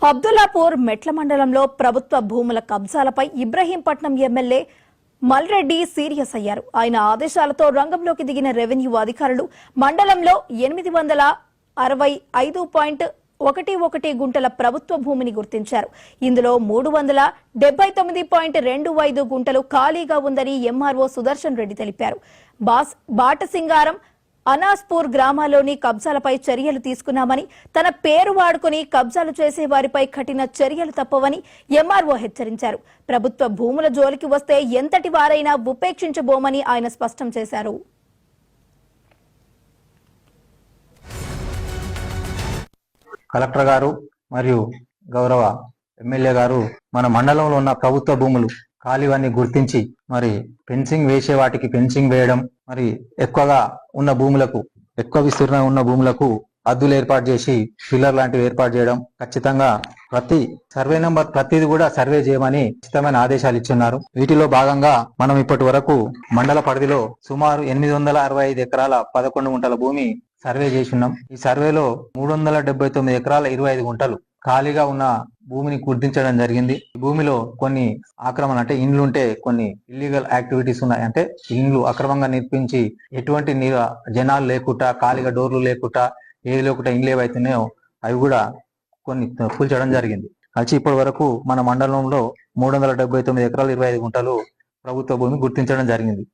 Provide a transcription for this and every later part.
అబ్దుల్లాపూర్ మెట్ల మండలంలో ప్రభుత్వ భూముల కబ్జాలపై ఇబ్రహీంపట్నం ఎమ్మెల్యే మల్రెడ్డి సీరియస్ అయ్యారు. ఆయన ఆదేశాలతో రంగంలోకి దిగిన రెవెన్యూ అధికారులు మండలంలో 865.11 గుంటల ప్రభుత్వ భూమిని గుర్తించారు. ఇందులో 379.25 గుంటలు ఖాళీగా ఉందని ఎంఆర్ఓ సుదర్శన్ రెడ్డి తెలిపారు. బాటసింగారం అనాస్పూర్ గ్రామాల్లోని కబ్జాలపై చర్యలు తీసుకున్నామని, తన పేరు వాడుకుని కబ్జాలు చేసే వారిపై కఠిన చర్యలు తప్పవని ఎంఆర్ఓ హెచ్చరించారు. ప్రభుత్వ భూముల జోలికి వస్తే ఎంతటి వారైనా ఉపేక్షించబోమని ఆయన స్పష్టం చేశారు. కలెక్టర్ గారు మరియు గౌరవ ఎమ్మెల్యే గారు మన మండలంలో ఉన్న ప్రభుత్వ భూములు ఖాళీవన్నీ గుర్తించి మరి ఫెన్సింగ్ వేసే వాటికి ఫెన్సింగ్ వేయడం, మరి ఎక్కువగా ఉన్న భూములకు, ఎక్కువ విస్తీర్ణం ఉన్న భూములకు హద్దులు ఏర్పాటు చేసి పిల్లర్ లాంటివి ఏర్పాటు చేయడం, ఖచ్చితంగా ప్రతి సర్వే నెంబర్ ప్రతిది కూడా సర్వే చేయమని ఖచ్చితమైన ఆదేశాలు ఇచ్చున్నారు. వీటిలో భాగంగా మనం ఇప్పటి వరకు మండల పరిధిలో సుమారు 865 ఎకరాల 11 గుంటల భూమి సర్వే చేస్తున్నాం. ఈ సర్వేలో 379 ఎకరాల 25 గుంటలు ఖాళీగా ఉన్న భూమిని గుర్తించడం జరిగింది. ఈ భూమిలో కొన్ని ఆక్రమణ అంటే ఇండ్లు ఉంటే కొన్ని ఇల్లీగల్ యాక్టివిటీస్ ఉన్నాయి. అంటే ఇండ్లు అక్రమంగా నిర్మించి ఎటువంటి జనాలు లేకుండా, ఖాళీగా డోర్లు లేకుండా, ఏది లేకుండా ఇండ్లు ఏవైతున్నాయో అవి కూడా కొన్ని కూల్చడం జరిగింది. కలిసి ఇప్పటి వరకు మన మండలంలో 379 ఎకరాలు 25 గుంటలు ప్రభుత్వ భూమి గుర్తించడం జరిగింది.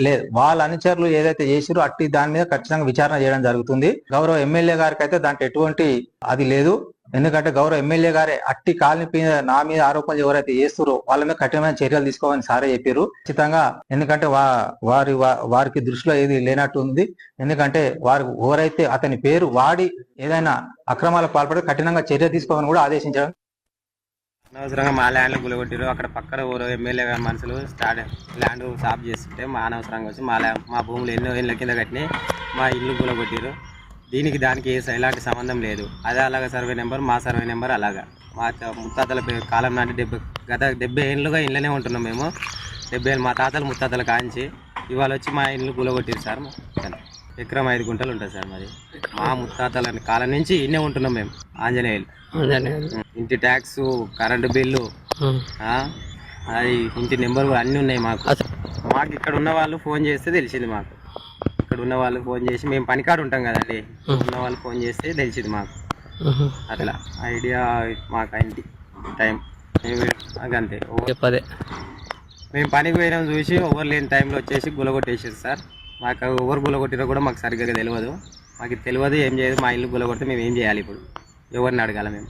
లేదు, వాళ్ళ అనుచరులు ఏదైతే చేసిరో అట్టి దాని మీద ఖచ్చితంగా విచారణ చేయడం జరుగుతుంది. గౌరవ ఎమ్మెల్యే గారికి అయితే దాంట్లో ఎటువంటి అది లేదు. ఎందుకంటే గౌరవ ఎమ్మెల్యే గారే అట్టి కాలనీ మీద నా మీద ఆరోపణలు ఎవరైతే చేస్తారో వాళ్ళ మీద కఠినమైన చర్యలు తీసుకోవాలని సారే చెప్పారు. ఖచ్చితంగా ఎందుకంటే వారికి దృష్టిలో ఏది లేనట్టు ఉంది. ఎందుకంటే వారు ఎవరైతే అతని పేరు వాడి ఏదైనా అక్రమాలకు పాల్పడి కఠినంగా చర్య తీసుకోవాలని కూడా ఆదేశించడం. అనవసరంగా మా ల్యాండ్లు గులగొట్టారు. అక్కడ పక్కన ఊరు ఎమ్మెల్యే మనుషులు ల్యాండ్ సాఫ్ చేస్తుంటే మా అనవసరంగా వచ్చి మా భూములు ఎన్నో ఏళ్ళ కింద కట్టినాయి, మా ఇల్లు గులగొట్టారు. దానికి ఎలాంటి సంబంధం లేదు. అదే అలాగా సర్వే నెంబర్, మా సర్వే నెంబర్ అలాగా. మా ముత్తాతల కాలం నాటి గత 70 ఏళ్ళుగా ఇళ్ళనే ఉంటున్నాం మేము. 70 ఏళ్ళు మా తాతలు ముత్తాతలు కాంచి ఇవాళ వచ్చి మా ఇల్లు గులగొట్టారు సార్. ఎకరం 5 గుంటలు ఉంటుంది సార్ మాది. మా ముత్తాతల కాలం నుంచి ఇన్నే ఉంటున్నాం మేము. ఆంజనేయులు ఇంటి ట్యాక్స్, కరెంటు బిల్లు, అది ఇంటి నెంబర్ అన్నీ ఉన్నాయి మాకు. ఇక్కడ ఉన్న వాళ్ళు ఫోన్ చేస్తే తెలిసింది మాకు. ఇక్కడ ఉన్న వాళ్ళు ఫోన్ చేసి, మేము పనికాడు ఉంటాం కదండి, ఉన్న వాళ్ళు ఫోన్ చేస్తే తెలిసింది మాకు. అట్లా ఐడియా మాకు అయింది టైం అంతే. మేము పనికి పోయినాం చూసి ఎవరు లేని టైంలో వచ్చేసి గులగొట్టేసారు సార్. మాకు ఎవరు గులగొట్టినా కూడా మాకు సరిగ్గా తెలియదు. మాకు తెలియదు, ఏం చేయదు. మా ఇల్లు గులగొడితే మేము ఏం చేయాలి? ఇప్పుడు ఎవరిని అడగాలి మేము?